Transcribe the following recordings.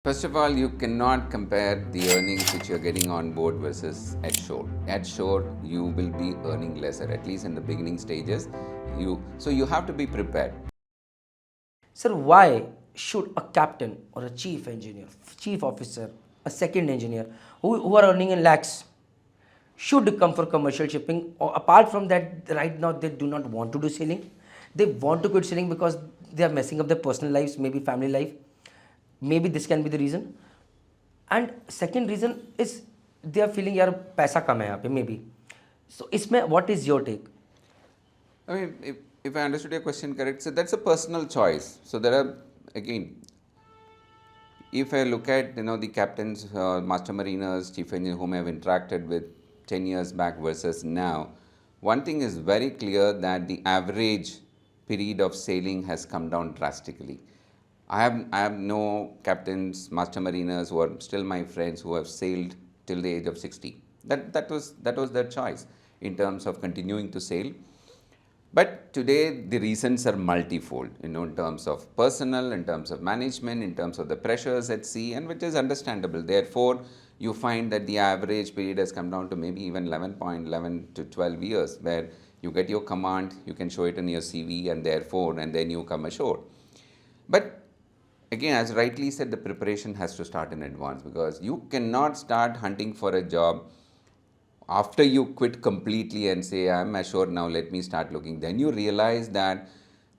First of all, you cannot compare the earnings which you're getting on board versus at shore. At shore, you will be earning lesser, at least in the beginning stages. So you have to be prepared. Sir, why should a captain or a chief engineer, chief officer, a second engineer who are earning in lakhs should come for commercial shipping? Or apart from that, right now they do not want to do sailing. They want to quit sailing because they are messing up their personal lives, maybe family life. Maybe this can be the reason. And second reason is they are feeling यार पैसा कम है यहाँ पे maybe. So इसमें what is your take? I mean, if I understood your question correct, so that's a personal choice. So there are, again, if I look at the captains, master mariners, chief engineer whom I have interacted with 10 years back versus now, one thing is very clear that the average period of sailing has come down drastically. I have no captains, master mariners who are still my friends who have sailed till the age of 60. That was their choice in terms of continuing to sail. But today the reasons are multifold, in terms of personal, in terms of management, in terms of the pressures at sea, and which is understandable. Therefore, you find that the average period has come down to maybe even 11.11 to 12 years, where you get your command, you can show it in your CV, and then you come ashore. But again, as rightly said, the preparation has to start in advance, because you cannot start hunting for a job after you quit completely and say, I'm assured now, let me start looking. Then you realize that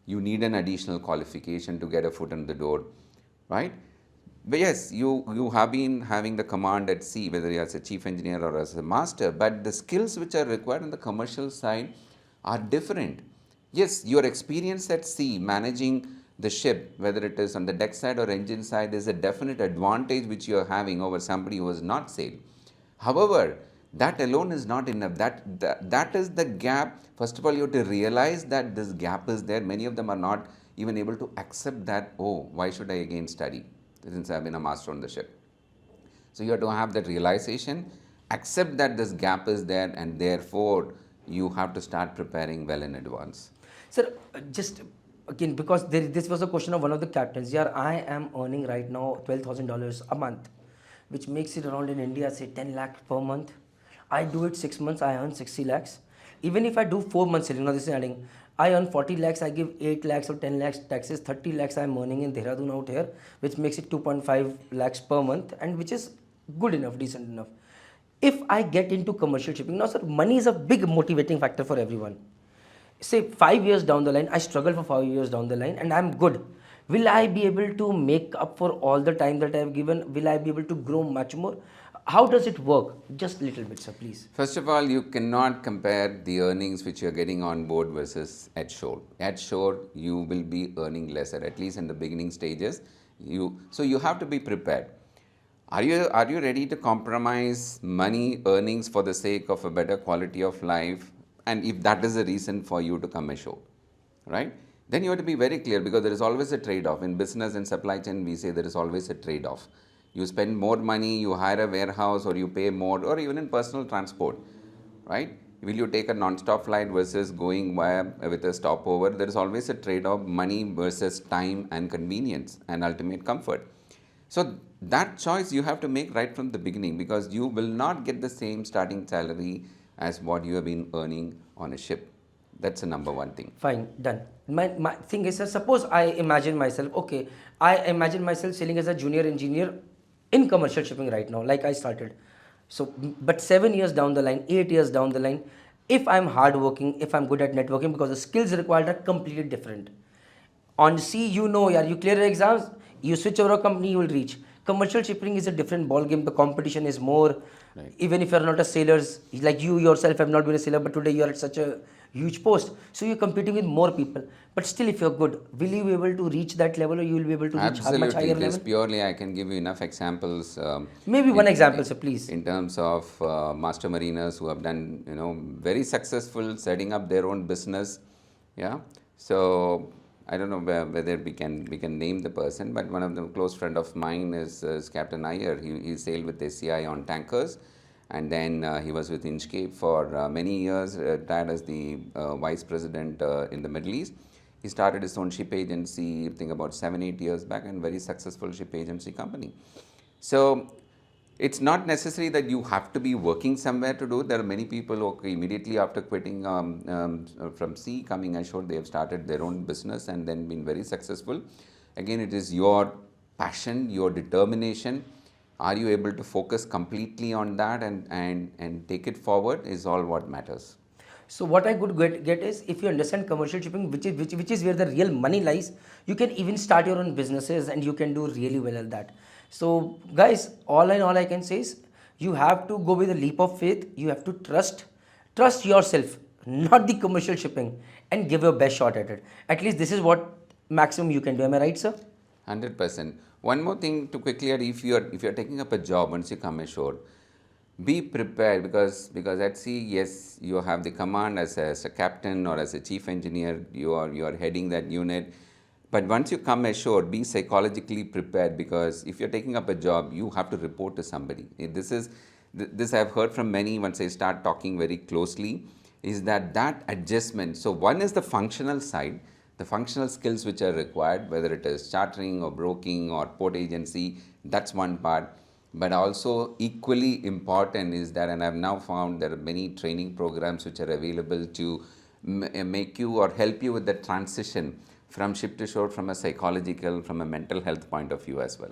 you need an additional qualification to get a foot in the door, right? But yes, you have been having the command at sea, whether you're as a chief engineer or as a master, but the skills which are required on the commercial side are different. Yes, your experience at sea managing the ship, whether it is on the deck side or engine side, is a definite advantage which you are having over somebody who has not sailed. However, that alone is not enough. That is the gap. First of all, you have to realize that this gap is there. Many of them are not even able to accept that, oh, why should I again study since I've been a master on the ship? So you have to have that realization, accept that this gap is there, and therefore you have to start preparing well in advance. Sir, just again, because this was a question of one of the captains. Yeah, I am earning right now $12,000 a month, which makes it around in India, say 10 lakhs per month. I do it 6 months, I earn 60 lakhs. Even if I do 4 months selling, now this is adding, I earn 40 lakhs, I give 8 lakhs or 10 lakhs taxes, 30 lakhs I am earning in Dehradun out here, which makes it 2.5 lakhs per month, and which is good enough, decent enough. If I get into commercial shipping, now sir, money is a big motivating factor for everyone. Say 5 years down the line, I struggle for 5 years down the line and I'm good. Will I be able to make up for all the time that I have given? Will I be able to grow much more? How does it work? Just a little bit, sir, please. First of all, you cannot compare the earnings which you're getting on board versus at shore. At shore, you will be earning lesser, at least in the beginning stages. So you have to be prepared. Are you ready to compromise money earnings for the sake of a better quality of life? And if that is the reason for you to come ashore, right? Then you have to be very clear, because there is always a trade-off. In business and supply chain, we say there is always a trade-off. You spend more money, you hire a warehouse, or you pay more, or even in personal transport, right? Will you take a non-stop flight versus going with a stopover? There is always a trade-off, money versus time and convenience and ultimate comfort. So that choice you have to make right from the beginning, because you will not get the same starting salary as what you have been earning on a ship. That's the number one thing. Fine, done. My thing is, sir, suppose I imagine myself, okay, I imagine myself sailing as a junior engineer in commercial shipping right now, like I started. So, but 7 years down the line, 8 years down the line, if I'm hardworking, if I'm good at networking, because the skills required are completely different. On sea, you clear your exams, you switch over a company, you will reach. Commercial shipping is a different ball game. The competition is more. Right. Even if you're not a sailor, like you yourself have not been a sailor, but today you're at such a huge post, so you're competing with more people. But still, if you're good, will you be able to reach that level, or you will be able to reach a much Absolutely. higher This level? purely, I can give you enough examples. Maybe one in, example, sir, please. in terms of master mariners who have done, very successful setting up their own business. Yeah. So I don't know whether we can name the person, but one of the close friend of mine is Captain Iyer. He sailed with SCI on tankers, and then he was with Inchcape for many years, retired as the vice president in the Middle East. He started his own ship agency, I think about 7, 8 years back, and very successful ship agency company. So it's not necessary that you have to be working somewhere to do. There are many people who immediately after quitting from sea, coming ashore, they have started their own business and then been very successful. Again, it is your passion, your determination. Are you able to focus completely on that and take it forward is all what matters. So what I could get is, if you understand commercial shipping, which is where the real money lies, you can even start your own businesses and you can do really well at that. So guys, all in all, I can say is, you have to go with a leap of faith. You have to trust yourself, not the commercial shipping, and give your best shot at it. At least this is what maximum you can do. Am I right, sir? 100%. One more thing to quickly add: if you're taking up a job once you come ashore, be prepared, because at sea, yes, you have the command as a captain or as a chief engineer. You are heading that unit. But once you come ashore, be psychologically prepared, because if you're taking up a job, you have to report to somebody. This I've heard from many once I start talking very closely, is that adjustment. So one is the functional side, the functional skills which are required, whether it is chartering or broking or port agency, that's one part. But also equally important is that, and I've now found there are many training programs which are available to make you or help you with the transition from ship to shore, from a psychological, from a mental health point of view as well.